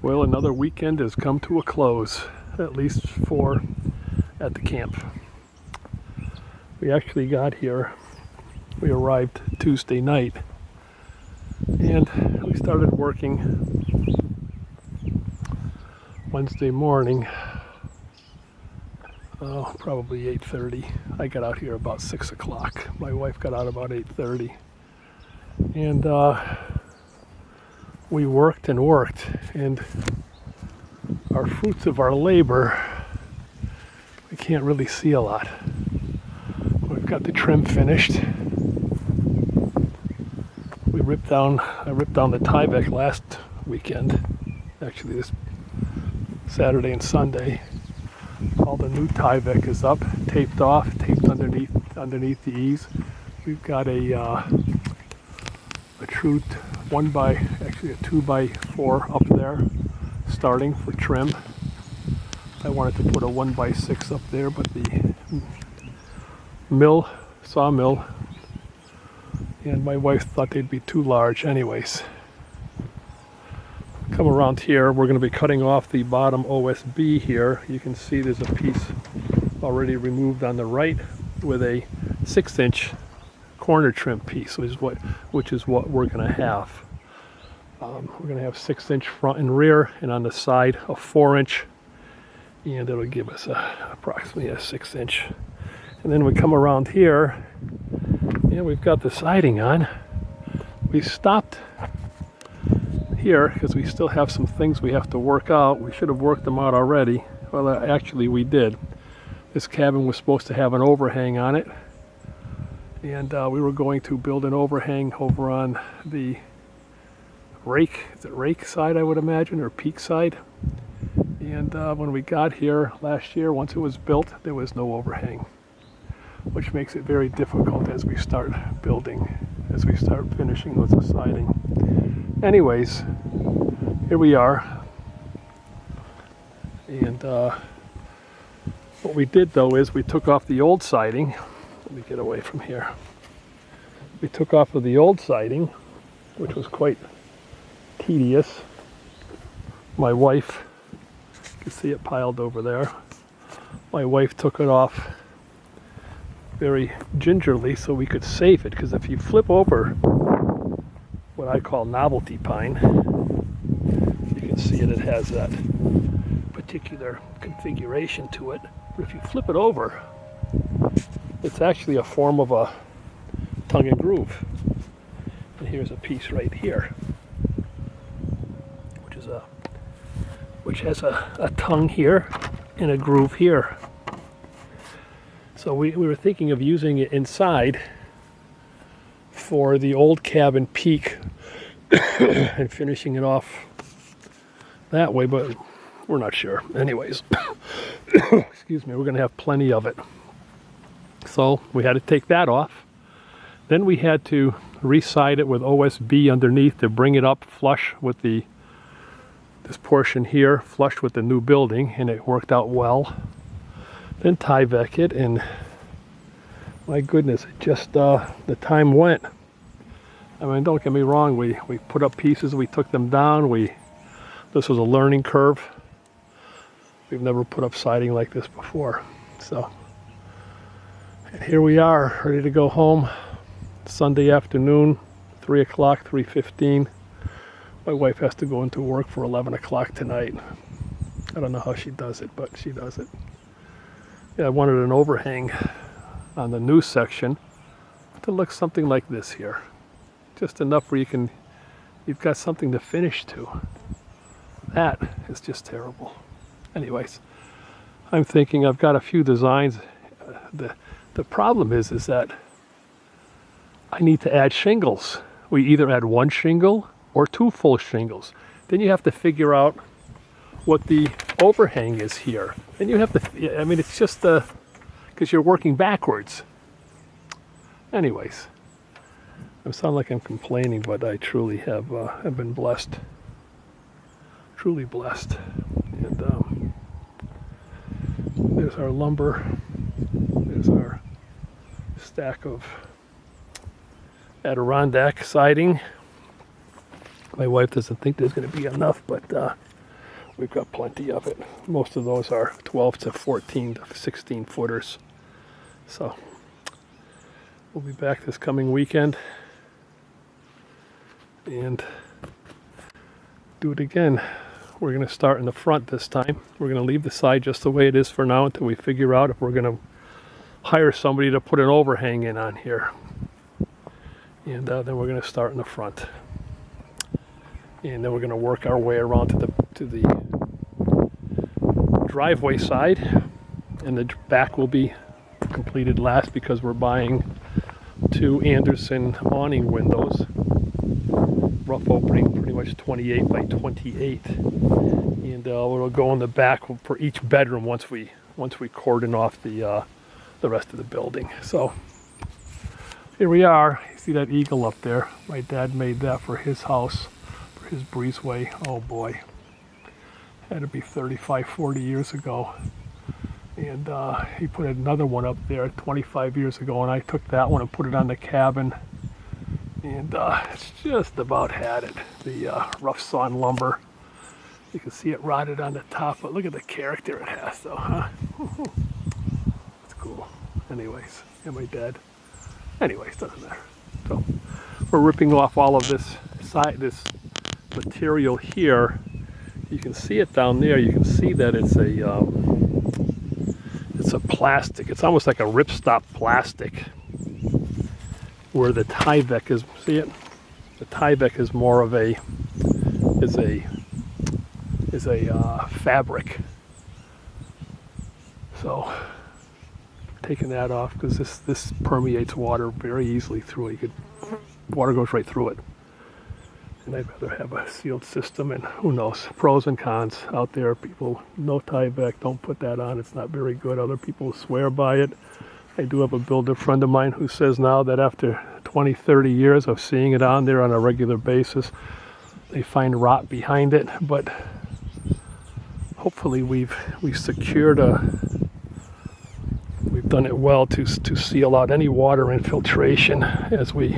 Well, another weekend has come to a close, at least for at the camp. We actually got here, we arrived Tuesday night, and we started working Wednesday morning, probably 8:30. I got out here about 6 o'clock. My wife got out about 8:30. And we worked and worked, and our fruits of our labor, we can't really see a lot. We've got the trim finished. I ripped down the Tyvek last weekend, actually this Saturday and Sunday. All the new Tyvek is up, taped off, taped underneath the eaves. We've got a true 2x4 up there, starting for trim. I wanted to put a 1x6 up there, but the sawmill, and my wife thought they'd be too large. Anyways, come around here, we're going to be cutting off the bottom OSB here. You can see there's a piece already removed on the right with a 6-inch corner trim piece, which is what we're going to have. We're going to have 6-inch front and rear, and on the side a 4-inch, and it'll give us approximately a 6-inch. And then we come around here, and we've got the siding on. We stopped here because we still have some things we have to work out. We should have worked them out already. Well, actually we did. This cabin was supposed to have an overhang on it, and we were going to build an overhang over on the rake side, I would imagine, or peak side. And when we got here last year, once it was built, there was no overhang, which makes it very difficult as we start finishing with the siding. Anyways, here we are. And what we did though is we took off the old siding. Let me get away from here. We took off of the old siding, which was quite tedious. My wife, you can see it piled over there. My wife took it off very gingerly so we could save it, because if you flip over what I call novelty pine, you can see it has that particular configuration to it. But if you flip it over, it's actually a form of a tongue and groove. And here's a piece right here, which has a tongue here and a groove here. So we were thinking of using it inside for the old cabin peak and finishing it off that way, but we're not sure. Anyways, excuse me, we're going to have plenty of it. So we had to take that off. Then we had to re-side it with OSB underneath to bring it up flush with this portion here, flush with the new building, and it worked out well. Then Tyvek it, and my goodness, it just the time went. I mean, don't get me wrong, we put up pieces, we took them down, this was a learning curve. We've never put up siding like this before. So, and here we are, ready to go home. Sunday afternoon, 3 o'clock, 3:15. My wife has to go into work for 11 o'clock tonight. I don't know how she does it, but she does it. Yeah, I wanted an overhang on the new section to look something like this here. Just enough where you've got something to finish to. That is just terrible. Anyways, I'm thinking I've got a few designs. The problem is that I need to add shingles. We either add one shingle or 2 full shingles. Then you have to figure out what the overhang is here. And you have to, I mean, it's just because you're working backwards. Anyways, I sound like I'm complaining, but I truly have been blessed. Truly blessed. And there's our lumber. There's our stack of Adirondack siding. My wife doesn't think there's going to be enough, but we've got plenty of it. Most of those are 12 to 14 to 16 footers. So we'll be back this coming weekend and do it again. We're going to start in the front this time. We're going to leave the side just the way it is for now until we figure out if we're going to hire somebody to put an overhang in on here. And then we're going to start in the front. And then we're going to work our way around to the driveway side. And the back will be completed last because we're buying 2 Anderson awning windows. Rough opening, pretty much 28 by 28, and it'll go in the back for each bedroom once we cordon off the rest of the building. So here we are. You see that eagle up there? My dad made that for his house, for his breezeway. Oh boy, had to be 35, 40 years ago. And he put another one up there 25 years ago, and I took that one and put it on the cabin. And it's just about had it. The rough sawn lumber. You can see it rotted on the top, but look at the character it has, though, huh? It's cool. Anyways, yeah, my dad. Anyways, doesn't matter. So we're ripping off all of this material here. You can see it down there. You can see that it's a plastic. It's almost like a ripstop plastic. Where the Tyvek is, see it? The Tyvek is more of a fabric. So taking that off because this permeates water very easily through it. Water goes right through it. And I'd rather have a sealed system. And who knows? Pros and cons out there. People, no Tyvek, don't put that on. It's not very good. Other people swear by it. I do have a builder friend of mine who says now that after 20, 30 years of seeing it on there on a regular basis, they find rot behind it. But hopefully we've done it well to seal out any water infiltration as we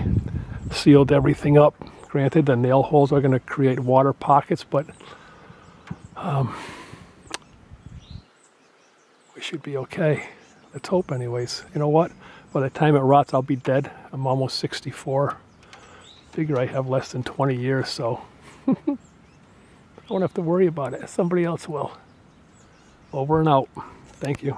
sealed everything up. Granted, the nail holes are going to create water pockets, but we should be okay. Let's hope anyways. You know what? By the time it rots, I'll be dead. I'm almost 64. Figure I have less than 20 years, so I won't have to worry about it. Somebody else will. Over and out. Thank you.